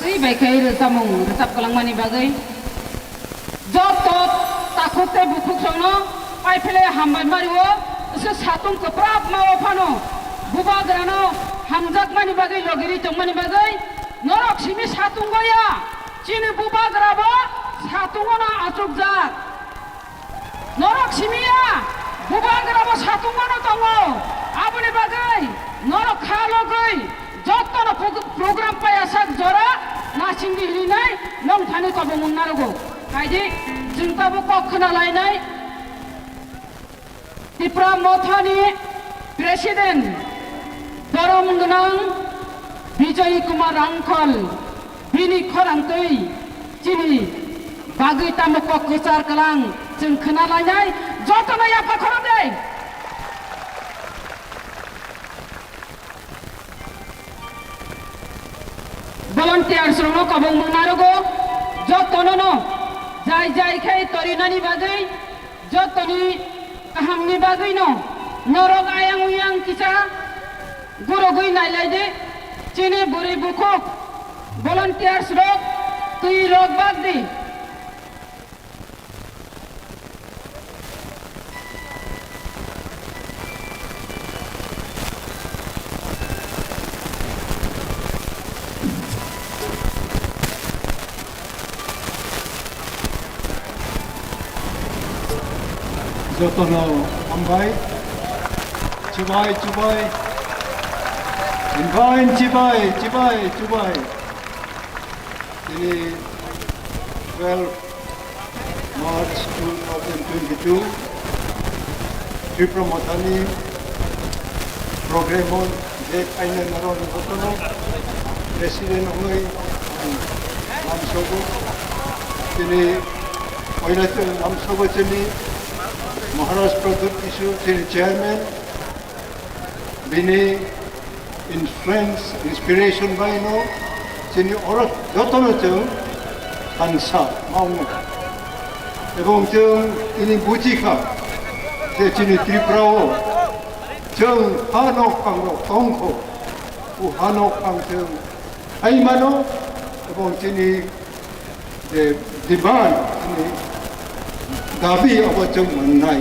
Ri bagai resamung resap kalangmani bagai. Jotot takute bukuk sono pai pele hambai mariwo se satung keprap mawo phano buba grano hamjak mani bagai logiri tongmani bagai norok simi satung goya chini buba grabo satungona atrukjak norok simia buba grabo satungona tongo abuni bagai norok khalogoi jotono program payasak jora nasingdi hilinai nong thani kabung narugo kaiji jingtabu kokhna lainai Tipra Mothani President Dorong Genang Bijay Kumar Angkol Bini Khorangtei Chini Bagi tamu kok kesar kelang Jeng kenalanyai Jotono yapa khorandei Volunteer suruh kabung mengarugo Jotono no Jai jai kai torinani bagai Jotoni Kahamni bagai no Norok ayang uyang kisah Guru gui nailai de Chini buri bukuk Volunteers rok Tui rok bagdi Jotono ambai Cibai cibai Invain cibai cibai cibai Ini 12 March 2022 Tipra Mothani Program on Date Aina Naron Jotono President Oi Namsogo Ini Oilatu Namsogo Chini Maharashtra Issue Chairman, Bini influence, inspiration by no, Chini Orat Jotono Hansa, Maung. Ebong Chung ini Bujika, Chini Triprao, Chung Hanok Pangro, Tongko, Hanok Pang Chung Aimano, Ebong Chini the demand. Gabi apa jeng menai,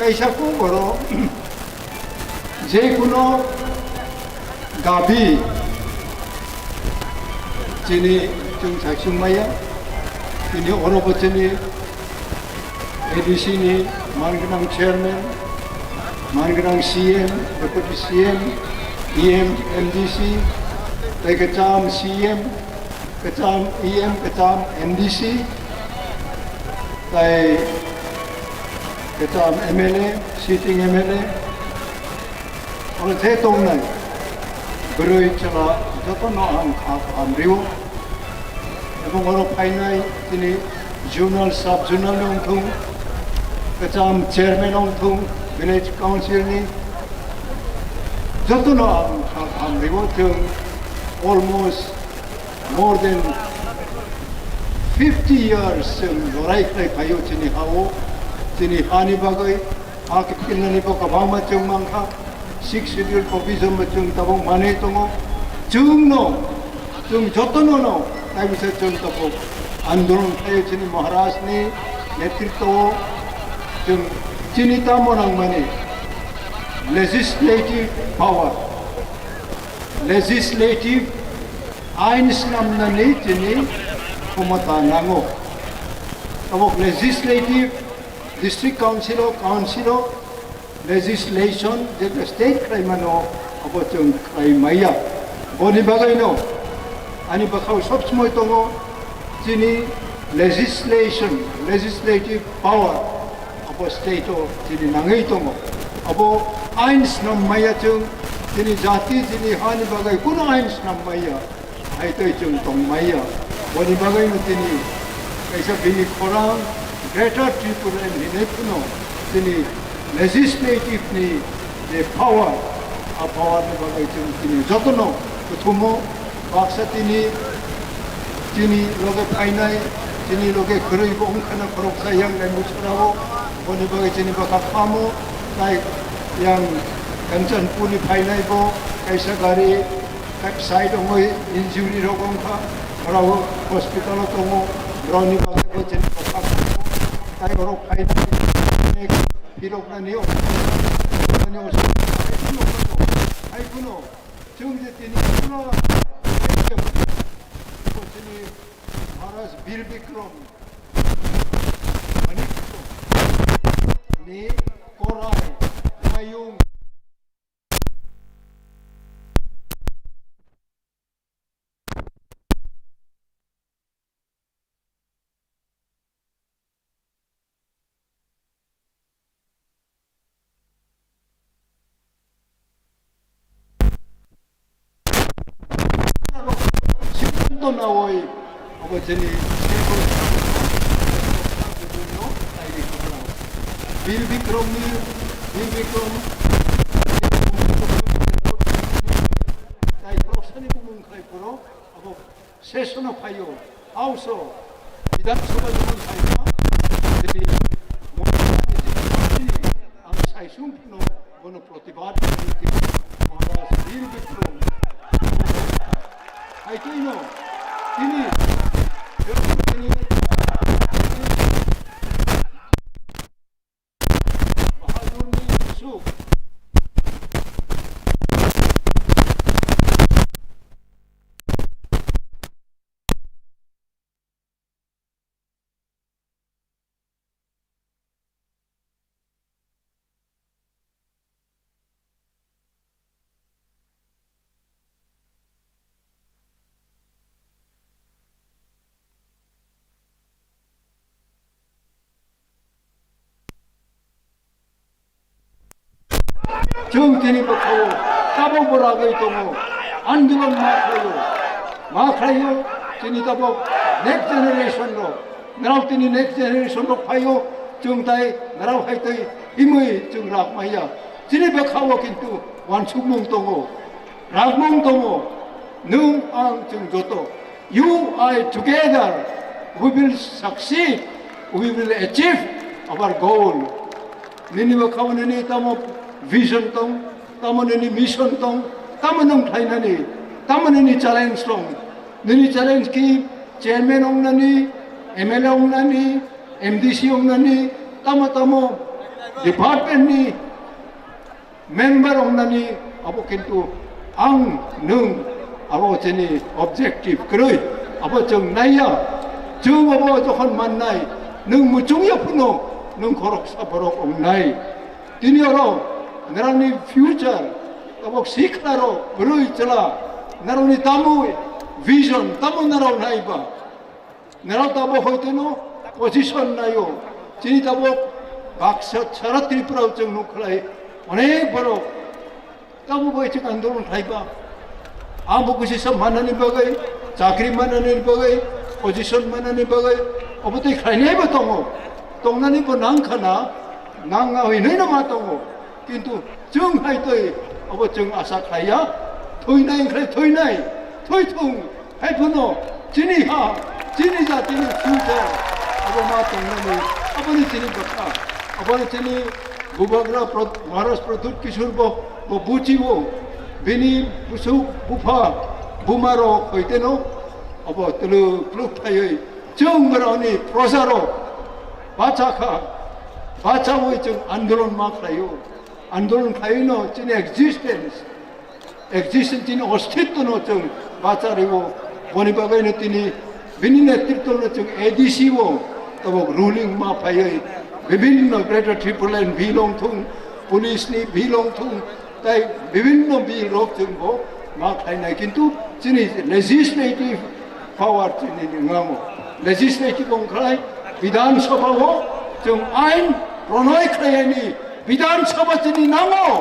kaisa ko goro, je kuno gabi, jini jeng saksung maya, jini orang boceni, edisi ni, mangenang chairman, mangenang CM, deputy CM, EM, MDC, kecam CM, kecam EM, kecam MDC. Kay ketam MLA, sitting MLA, orang setong nai beroi cela jotono ang riu, ebong orang painai ini jurnal sub jurnal orang tung, ketam chairman orang tung village council ni, jotono ang riu tung almost more than 50 years lorai kai kayo chini hao chini hani bagai ak kinani bo kabama chung mangkha 6 schedule provision chung tabong mane tongo chung no chung jotono no tai bisa chung tapo andolon kayo chini maharashtra ni netritwa chung chini tamonang mane legislative power legislative ains namna ni chini Kumata nango, abok legislative, district council, legislation, the state crime no, abok yung crime maya. Boni bagay no, ani bakaw sob mo itongo, sini legislative power, abok state o sini nangay itongo, abok ains nam maya chung, sini jati sini hani bagay kuno ains nam maya, ay ito yung tong maya. Boni bagay no tini kaisa bini korang greater Tripura and Hinepuno tini legislative ni the power a power ni bagay tini jotono kutumo baksa tini loge painai tini loge kurui ko ungkana korok sayang nai musarawo boni bagay tini baka pamo nai yang kancan puni painai bo kaisa gari side of my injury rogongka rawo hospital tomo browni bage bochen kokak tai oro faida nek hirok na niyo ni oso ai kuno jungje tini kuno bocheni maharaj bir bikram manik ni korai mayung 또 나와이 아버지니 빌비크롬니 빌비크롬 나이 프로선이 부문 카이프로 아버 세소나 파요 아우소 비단소가 좀 사이가 jadi ang saisumpuno bono protibad maharaj 빌비크롬 itu ino ini bahadur ni Yusuf 정진이 못하고 따보보라고 있동고 안들은 마카요 진이 따보 넥 제너레이션로 나라우 tin이 넥 제너레이션로 파요 정다이 나라우 하이토이 힘의 정락 마이야 진이 백하고 긴투 완축몽동고 락몽동고 능앙 정조도 you are together we will succeed we will achieve our goal nini bekhaw nini tamo vision tong, tamo nini mission tong, tamo nong thai nani, tamo nini challenge tong, nini challenge ki chairman ong nani, MLA ong nani, MDC ong nani, tamo department ni member ong nani, abo kintu ang nung abo jeni objective keroi, abo jeng naya, jeng abo johan man nai, nung mucung ya puno, nung korok saborok ong nai, tini oro 나라니 future tabok siknaro berui cela naroni tamu vision tamu narau naiba narau tabo hoiteno position nayo jini tabo baksa Panda Tipra jeng nuklai onek boro tamu boy cek andolon naiba ambo kusi sab manani bagai chakri manani bagai position manani bagai obotai khainai ba tongo tongnani bo nang khana nanga hoinai na ma tongo কিন্তু जों हायतोय अब जों आसा खाया थैनायनिफ्राय थैनाय थैथों हायफोनो जिनिहा जिनि जातिनि future अब मा दंनानै अबनि जिनि बखा अबनि जिनि गुबाग्रा महाराज प्रदुत किशोर बो बुचिवो बेनि बुसु बुफा बुमारो हैतेनो अब तलु प्लुक थायै जों बरावनि प्रजारो बाचाखा बाचावै जों आन्दोलन मा खायो आंदोलन खाइनो जिन existence जिन अस्तित्व नो जों बाचारिवो बनि बागैनो तिनी बिनि नेतृत्व नो जों ADC वो तब रूलिंग मा फायै विभिन्न ग्रेटर ट्रिपल एंड बिलोंग थुं पुलिस नि बिलोंग थुं ताई विभिन्न बिल रोक जों वो मा खाइनाय किन्तु जिनि लेजिस्लेटिव पावर जिनि नङामो लेजिस्लेटिव ओंखाय विधान सभा वो जों आइन प्रणय खायनि विधानसभा जिनि नांगौ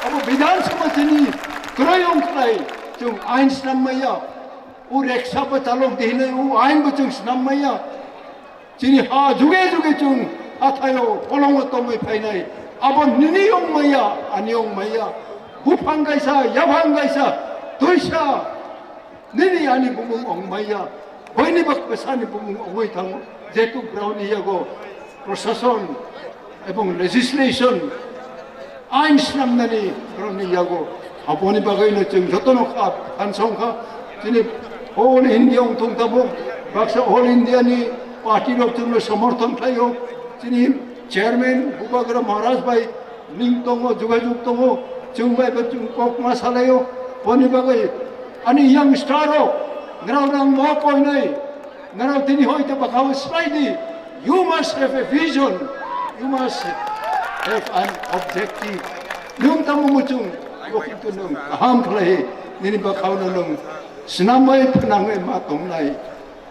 अब विधानसभा जिनि ग्रहं खाय जों आइन स्नामैया उ रेक्साबो चालक दिनै उ आइनबो जों स्नामैया जिनि हा जुगे जुगे जों आथायो फलंग तमै फायनाय अब निनियं मैया आनियं मैया बुफां गायसा याभां गायसा दुइसा निनि आनि बुमुं अंग मैया बयनिबो बेसानि बुमुं अंगै थां जेतु ब्राउनि यागो प्रशासन এবং লেজিসলেশন আইন সামনানি ব্রাউনি ইয়াগো 아버니 바가이는 좀 저토노 한성카 진이 올 인디아 통타보 박사 올 인디아니 파티로 좀 समर्थन 타요 진이 चेयरमैन 부바그라 महाराज भाई 닝동어 주가죽동어 정바이 버중 꼭 마살아요 버니 바가이 아니 양 스타로 나랑 뭐 거이네 나랑 드니 호이테 바카우 스라이디 you must have a vision you must have an objective nung tamu mucung waktu nung ham klai nini bakhau nung senamai penangai matong nai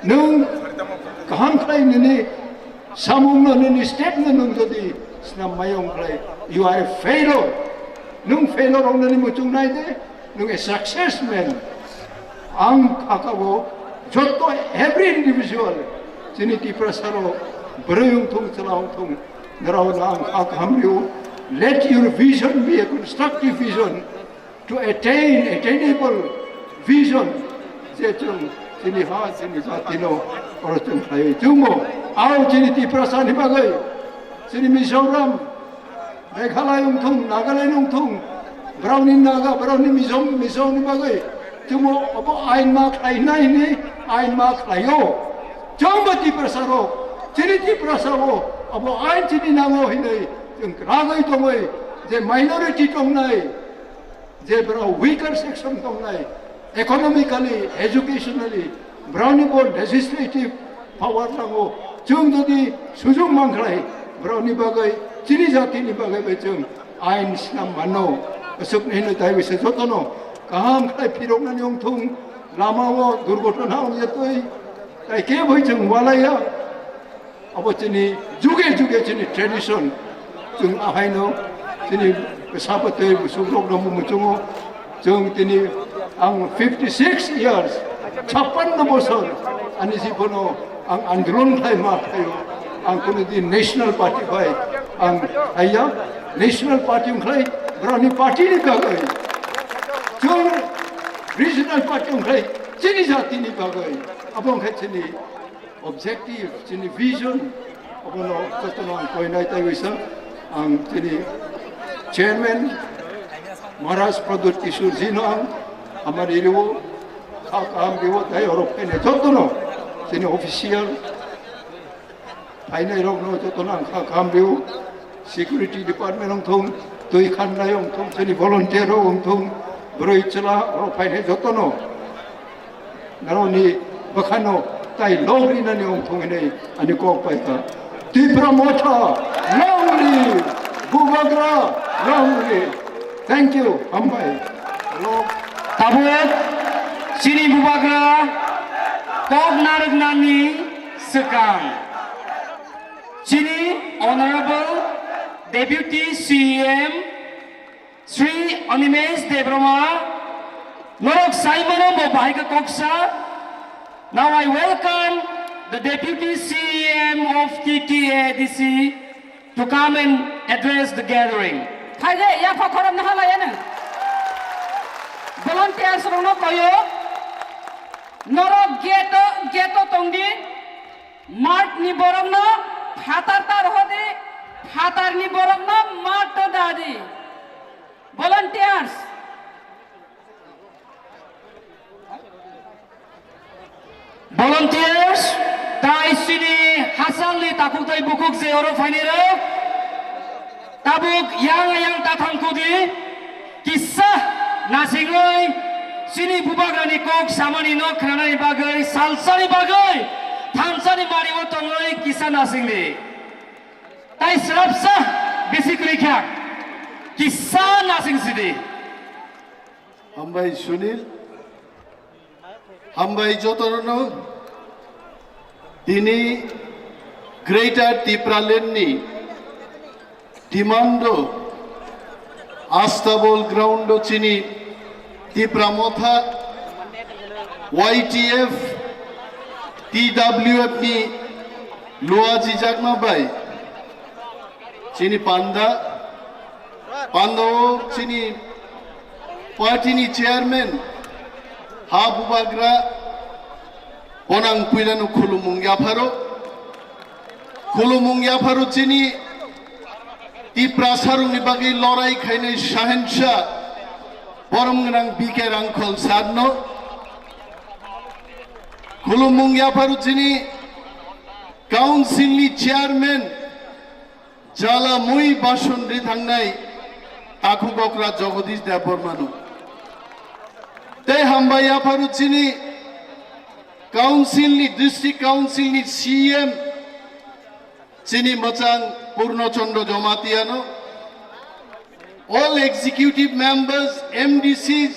nung ham klai nini samung nini statement nung jadi senamai ong klai you are a failure nung failure ong nini mucung nai de nung a success man ang kakabo joto every individual sini Tipra saro berayung tung celang tung naraw na ang kakhamyo. Let your vision be a constructive vision to attain attainable vision. Sechung sini ha sini satino orachung khai jungo au sini Tipra sani bagay sini Mizoram Meghalayung tung Nagalandung tung Brownie Naga Brownie Mizom ni bagay jungo abo ain mak ai nai ni ain mak layo jomba Tipra saro sini Tipra saro abo ain sini nango hinai ragai tomai je minority tomnai je bra weaker section tomnai economically educationally brownie board legislative power nango jung dodi sujung mangklai brownie bagai sini jati ni bagai bejung ain snam mano asuk nei dai wise jotono kaham khai pirok na nyong thung lamawo durgotona ong yetoi tai ke boi jung walaya abo sini juge sini tradition jung ahaino sini sabate sugrok namu muchungo jung tini ang 56 years 56 bosor ani sipono ang andron khai ma khayo ang kuno di national party bai ang aya national party khai brani party ni bagai jung regional party khai sini jati ni bagai abong khai sini objective sini vision abono totono koinai tai wisa ang sini chairman Maharaj Pradut Kishore Ji ang amar iriwo kakam riwo tai Europe ne totono sini official aina irok no totono kakam riwo security department ong thong toi khan nai ong thong sini volunteer ong thong broi chala Europe ne totono naroni bakhano tai longri na ni ong thong nei ani kok pai ka Tipra Motha long live Bubagra long live thank you ambai hello tabuk sini Bubagra kok narik nani sekang sini honorable deputy CM Sri Animesh Debroma norok saimano mo bahai ka koksa. Now I welcome the Deputy CM of TTADC to come and address the gathering. Thai de ya pha khoram na hala ya na volunteers rono koyo noro geto tongdi mart ni borong no phatar tar hodi phatar ni borong no mart dadi volunteers Volunteers, tai sini hasan li takuk tai bukuk se oro fainero tabuk yang tatang kudi kisah nasingoi sini Bubagra ni kok samani no krana ni bagai salsa ni bagai thamsa ni mari o tongoi kisah nasingli tai serapsa basically kya kisah nasing sidi Hambai Sunil Hambai Jotorono Dini Greater Tipralenni Dimando Astabal Ground Chini Tipra Motha YTF TWF ni Luaji Jagma Bai Chini Panda Panda Chini Party ni Chairman Ha Bubagra Onang Pilanu Kulumung Yaparo Chini Tipra Sarung ni Bagi Lorai Khaine Shahenshah Boromnang bike rangkol sadno Khulumung yaparu chini council ni chairman jala moi bashon ri thangnai taku gokra jagadish debormanu te hamba yaparu chini council ni district council ni CM chini machang purnochandra jomatiano all executive members MDCs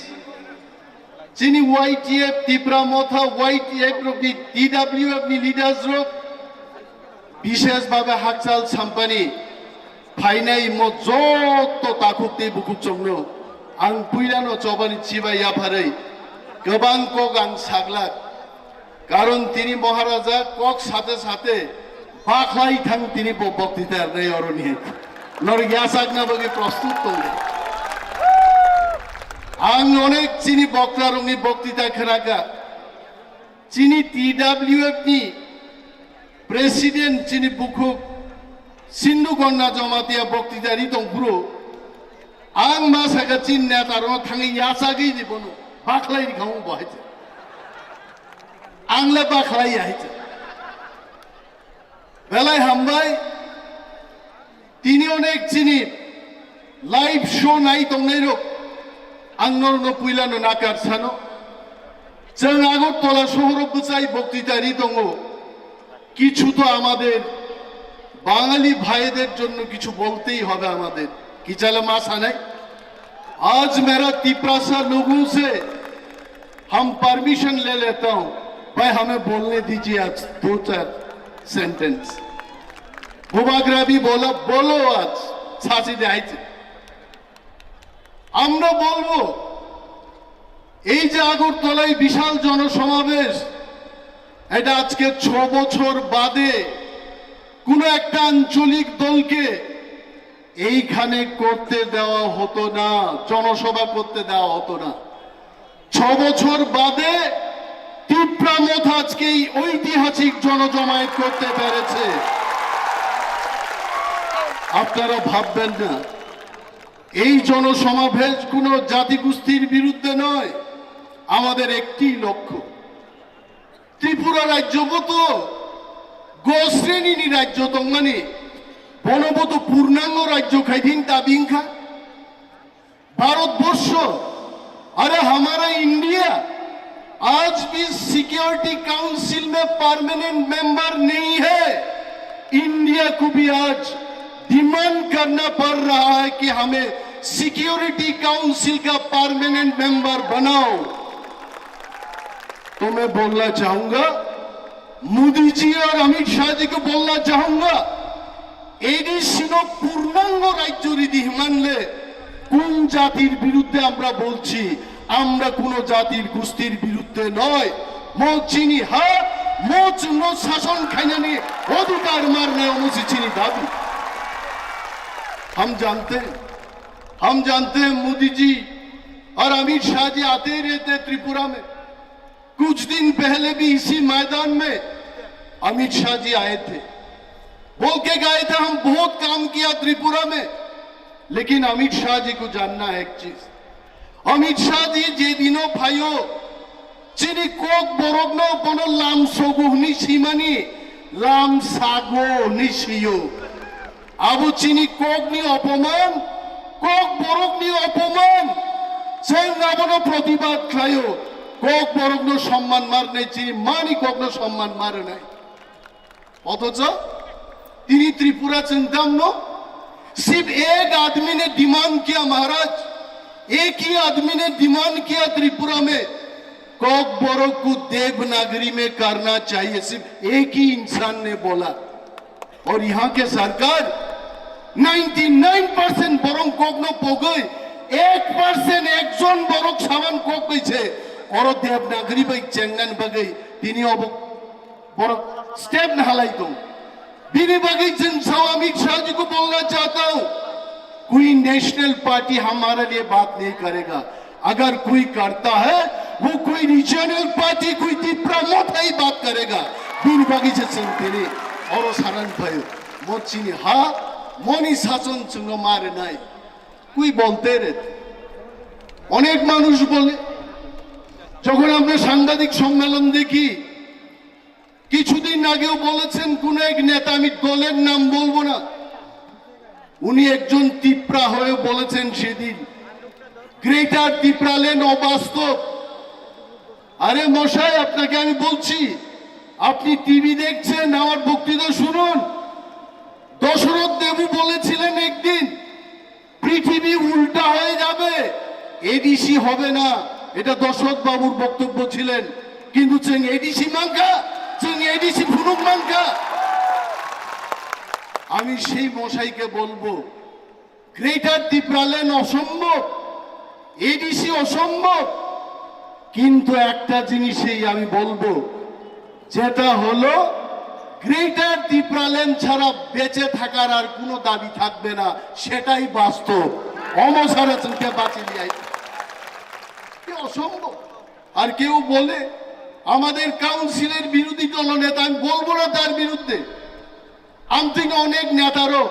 chini YTF Tipra Motha YTF ni TWF ni leaders ro বিশেষ ভাবে হাকচাল সাম্পানি ফাইনাই মো যত তাকুতে বুকুক চংনো আং পুইরানো চবানি চিবাই ইয়াফাरै গোবাং cock আং সাগলাক কারণ তিনি মহারাজা cock সাথে সাথে বাখলাই থাং তিনি বক্তৃতার রে অরণি নর ইয়াসাগনা বগে প্রস্তুত তঙ্গে আং অনেক চিনি বক্তা রঙি বক্তৃতা খেরাকা চিনি TWF নি প্রেসিডেন্ট চিনি বুকুক সিন্ধু গন্না জমাতিয়া বক্তৃতারি দংপুরো আং মাসাগা চিন নেতারো থাঙি ইয়াসাগি দিবনো বাখলাই খাও বহাইছে আংলা বাখলাই আইছে বেলায় হামবাই তিনি অনেক চিনি লাইভ শো নাই দংনাইরো আংনরনো পুইলানো নাকার সানো जों আগরতলা শহর বুচাই বক্তৃতারি দঙ্গো কিছু তো আমাদের বাঙালি ভাইদের জন্য কিছু বলতেই হবে আমাদের কি চলে मासा नहीं आज मेरा तिपरा सा लोगों से हम परमिशन ले लेता हूं भाई हमें बोलने दीजिए आज 2-4 सेंटेंस भूभाग्रा भी बोला बोलो आज सासी जाइए আমরা বলবো এই যে আগরতলায় বিশাল জনসমাবেশ এটা আজকে 6 বছর বাদে কোন একটা আঞ্চলিক দলকে এইখানে করতে দেওয়া হতো না জনসভা করতে দেওয়া হতো না 6 বছর বাদে তিপ্রা মথা আজকে এই ঐতিহাসিক জনজমায়েত করতে পেরেছে আপনারা ভাববেন না এই জনসমাবেশ কোনো জাতিগোষ্ঠীর বিরুদ্ধে নয় আমাদের একটি লক্ষ্য ত্রিপুরা রাজ্যবত গোশ্রেণী রাজ্য তঙ্গানি বনবত পূর্ণাঙ্গ রাজ্য খাইদিন তাবিংখা भारतवर्ष अरे हमारा इंडिया आज भी सिक्योरिटी काउंसिल में परमानेंट मेंबर नहीं है इंडिया को भी आज डिमांड करना पड़ रहा है कि हमें सिक्योरिटी काउंसिल का परमानेंट मेंबर बनाओ तो मैं बोलना चाहूंगा मोदी जी और अमित शाह जी को बोलना चाहूंगा एडिशनो पूर्णांग राज्य रीति मानले কোন জাতির বিরুদ্ধে আমরা বলছি আমরা কোন জাতির গোষ্ঠীর বিরুদ্ধে নয় মচিনি হা মোচন শাসন খাইনানি অধিকার মারনে অনুচিনি দাবি हम जानते हैं मोदी जी और अमित शाह जी आते ही रहते हैं त्रिपुरा में कुछ दिन पहले भी इसी मैदान में अमित शाह जी आए थे बोल के गए थे हम बहुत काम किया त्रिपुरा में लेकिन अमित शाह जी को जानना है एक चीज अमित शाह जी जे दिनों भाइयों चिनी कोक बोरगनो बनो लाम सोगुहनी सीमानी लाम सागो निशियो अब चिनी कोकनी अपमान कोक बोरगनी अपमान जों गाबनो प्रतिबाद खायो कोक बोरगनो सम्मान मारने चिनी मानी कोकनो सम्मान मारे নাই অথচ তিনি त्रिपुरा चिंतामनो सिर्फ एक आदमी ने डिमांड किया महाराज एक ही आदमी ने डिमांड किया त्रिपुरा में कोक बोरो को देवनागरी में करना चाहिए सिर्फ एक ही इंसान ने बोला और यहाँ के सरकार 99% बोरों कोक न पोगई 1% एक जोन बोरो सामान कोक कैसे और देवनागरी भाई चेंगन बगई तिनी अब बोरो स्टेप न हलाई तो बिनी बगी जिनसा अमित शाह जी को बोलना चाहता हूं कोई नेशनल पार्टी हमारे लिए बात नहीं करेगा अगर कोई करता है वो कोई रीजनल पार्टी कोई तिप्रा मोथा ही बात करेगा बिनी बगी जिनसे और सारन भाई मोचिनी हा मोनी शासन चुंगो मारे नहीं कोई बोलते रहते অনেক মানুষ বলে, যখন আমরা সাংবাদিক সম্মেলন দেখি, কিছুদিন আগেও বলেছেন কোন এক নেতা, আমি দলের নাম বলবো না, উনি একজন তিপ্রা হয়ে বলেছেন সেদিন গ্রেটার তিপ্রা লেন অবাস্তব। আরে মশাই, আপনাকে আমি বলছি, আপনি টিভি দেখছেন, আমার বক্তৃতা শুনুন। দশরথ দেবু বলেছিলেন একদিন পৃথিবী উল্টা হয়ে যাবে, এডিসি হবে না, এটা দশরথ বাবুর বক্তব্য ছিলেন। কিন্তু চেং এডিসি মাঙ্কা, চেং এডিসি ফুনুক মাঙ্কা। আমি সেই মশাইকে বলবো, গ্রেটার তিপ্রা লেন অসম্ভব, এডিসি অসম্ভব, কিন্তু একটা জিনিসই আমি বলবো, যেটা হলো গ্রেটার তিপ্রা লেন ছাড়া বেঁচে থাকার আর কোনো দাবি থাকবে না, সেটাই বাস্তব। অমসারাচনকে বাঁচিয়ে দিয়ে অসম্ভব। আর কেউ বলে আমাদের কাউন্সিলের বিরোধী দলনেতা, আমি বলবো না তার বিরুদ্ধে, আমি অনেক নেতারও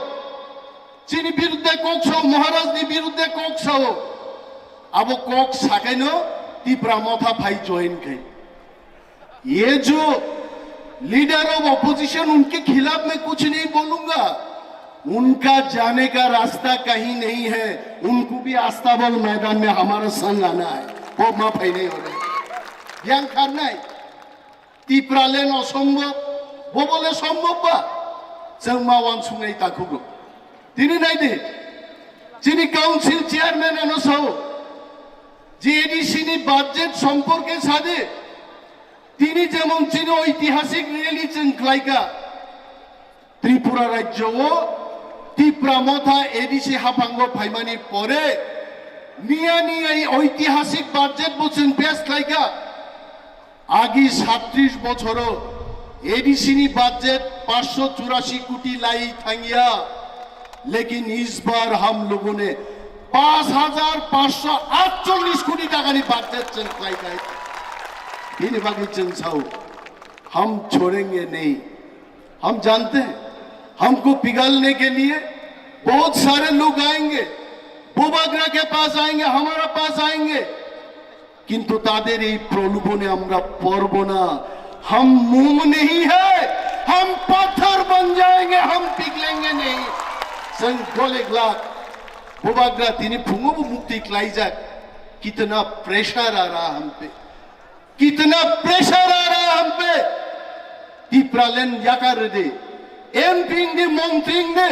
চিনি বিরুদ্ধে কোকসহ, মহারাজনী বিরুদ্ধে কোকসহ, अब कोक साकेनो तिप्रा मोथा भाई ज्वाइन गए। ये जो लीडर ऑफ ऑपोजिशन, उनके खिलाफ मैं कुछ नहीं बोलूंगा, उनका जाने का रास्ता कहीं नहीं है, उनको भी आस्ताबल मैदान में हमारा संग आना है, वो माफी नहीं हो रही, ध्यान करना है। तिप्रा लेन असंभव, वो बोले संभव बा जों मावान सुंगै ताकुगो दिनै नायदो যিনি কাউন্সিল চেয়ারম্যান আনসহ যে এডিসিনি বাজেট সম্পর্কে সাদে তিনি যেমন চিনি ঐতিহাসিক রিয়েলিজম ক্লাইকা ত্রিপুরা রাজ্য ও তিপ্রা মথা এডিসি হাফাঙ্গ ফাইমানি পরে নিয়ানি এই ঐতিহাসিক বাজেট বলছেন পেশ ক্লাইকা আগে 37 বছরও एडीसी बजट 584 कोटी लाई थांगिया, लेकिन इस बार हम लोगों ने 5548 कोटी टाका बजट चलाई गए। हम छोड़ेंगे नहीं। हम जानते हैं हमको पिघलने के लिए बहुत सारे लोग आएंगे, बोबाग्रा के पास आएंगे, हमारा पास आएंगे, किंतु तादेर এই প্রলোভনে আমরা পড়ব না। हम मूंग नहीं है, हम पत्थर बन जाएंगे, हम पिघलेंगे नहीं। संग गोले ग्लाक बोबाग्रा तिनी फुंगो मुक्ति क्लाइजा, कितना प्रेशर आ रहा हम पे, कितना प्रेशर आ रहा हम पे। तिप्रालेन याकार दे एमपिंग दे मंत्रिंग दे,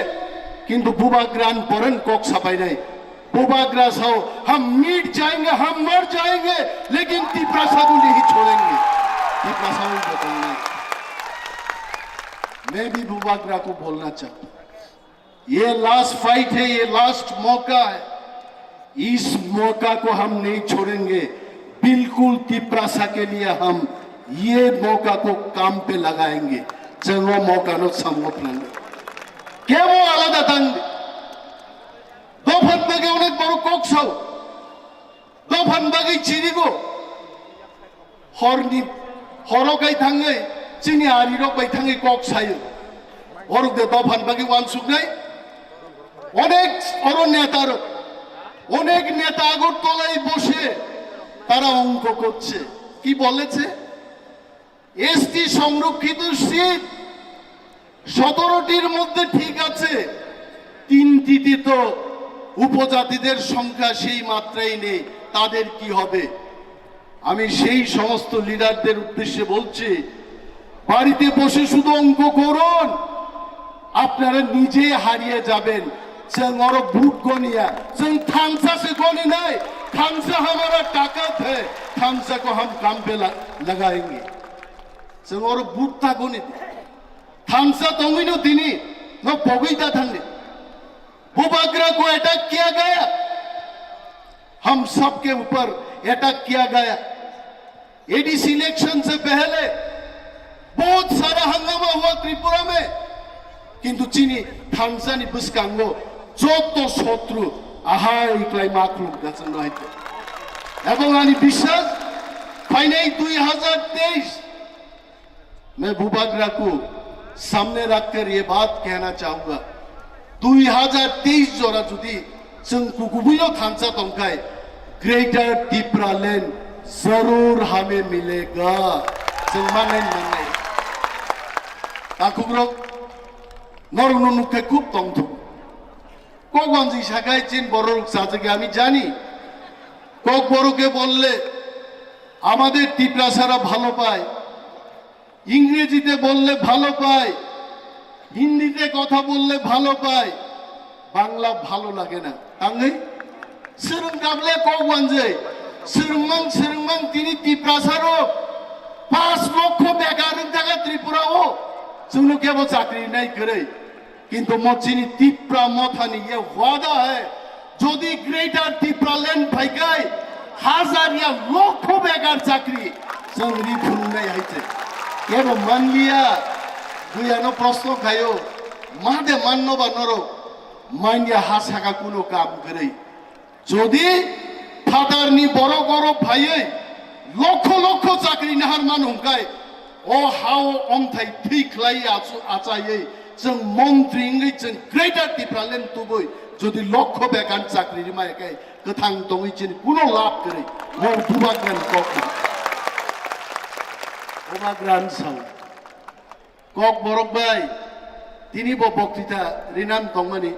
किंतु बोबाग्रान परन कोक सफाई नहीं। बोबाग्रा साओ हम मिट जाएंगे, हम मर जाएंगे, लेकिन तिप्रा साधु नहीं छोड़ेंगे। मैं भी बोबाग्रा को बोलना चाहता हूं, ये लास्ट फाइट है, ये लास्ट मौका है, इस मौका को हम नहीं छोड़ेंगे। बिल्कुल तिप्रासा के लिए हम ये मौका को काम पे लगाएंगे। चलो मौका नो समोपन क्या वो आलादा तंग दो फन बगे उन्हें बड़ो कोक साओ दो फन बगे चीनी को हॉर्नी हरकाई थांगे चिनी आरिरो बाई थांगे कोक सायो और दे दफान बाकी वान सुगनाई अनेक और नेतार अनेक नेता আগরতলায় বসে তারা অঙ্ক করছে কি বলেছে এসটি সংরক্ষিত সিট 17টির মধ্যে ঠিক আছে 3টিতে তো উপজাতিদের সংখ্যা সেই মাত্রাই নেই তাদের কি হবে আমি সেই সমস্ত লিডারদের উদ্দেশ্যে বলছি বাড়িতে বসে শুধু অঙ্ক করুন আপনারা নিজে হারিয়ে যাবেন जों और भूत गोनिया जों थांसा से गोनी नहीं थांसा हमारा ताकत है थांसा को हम काम पे लगाएंगे जों और भूत था गोनी थांसा तोंगिनो दिनी न पगुइता थांगे बोबाग्रा को अटैक किया गया हम सब के ऊपर अटैक किया गया एडीसी इलेक्शन से पहले बहुत सारा हंगामा हुआ त्रिपुरा में किंतु चीनी थांसानी बुस्कांगो যত শত্রু আহাই ক্লাই মাকলুক গাছেন রয়েছে এবং আমি বিশ্বাস ফাইনাল 2023 मैं भूबाग्रा को सामने रखकर ये बात कहना चाहूंगा 2023 जोरा जुदी जों कुकुबुयो थांसा तंखाय ग्रेटर टिप्रा लैंड जरूर हमें मिलेगा जों मांगनाय ताकुग्रक नरनु नुखे खूब तंथु কগঞ্জি শাখায় চীন বড় সাজকে আমি জানি কক বড়কে বললে আমাদের টিপ্রাসারা ভালো পায় ইংরেজিতে বললে ভালো পায় হিন্দিতে কথা বললে ভালো পায় বাংলা ভালো লাগে না তাঙ্গই সরং গাবলে কগঞ্জে সরংমাং তিনি টিপ্রাসারও 5 লক্ষ বেকার জায়গা ত্রিপুরাও जोंनो केवल चाकरी नहीं करे किंतु मोचिनी तिप्रा मोथानी ये वादा है जोदी ग्रेटर तिप्रा लैंड भाईगाय हजार या लाखों बेकार चाकरी संगरी फुलने आइते ये वो मान लिया गुयानो प्रश्न खायो मादे माननो बनरो मान्या हासा का कुनो काम करे जोदी फादरनी बड़ो बड़ो भाईये लाखों लाखों चाकरी नहर मानुंगाय ओ हाव अन्थाइ थैख्लाय आचायै जों मन्त्रिङै जों ग्रेटर टिप्रा लैंड तुबै যদি লক্ষ বেকার চাকরির মায়কে কথাং দङैचिन কোনো লাভ করে মন দুবাগ্রান কক ওবাগ্রান সাং কক বরক ভাই তিনি বক্তৃতা রিনাম দङमानि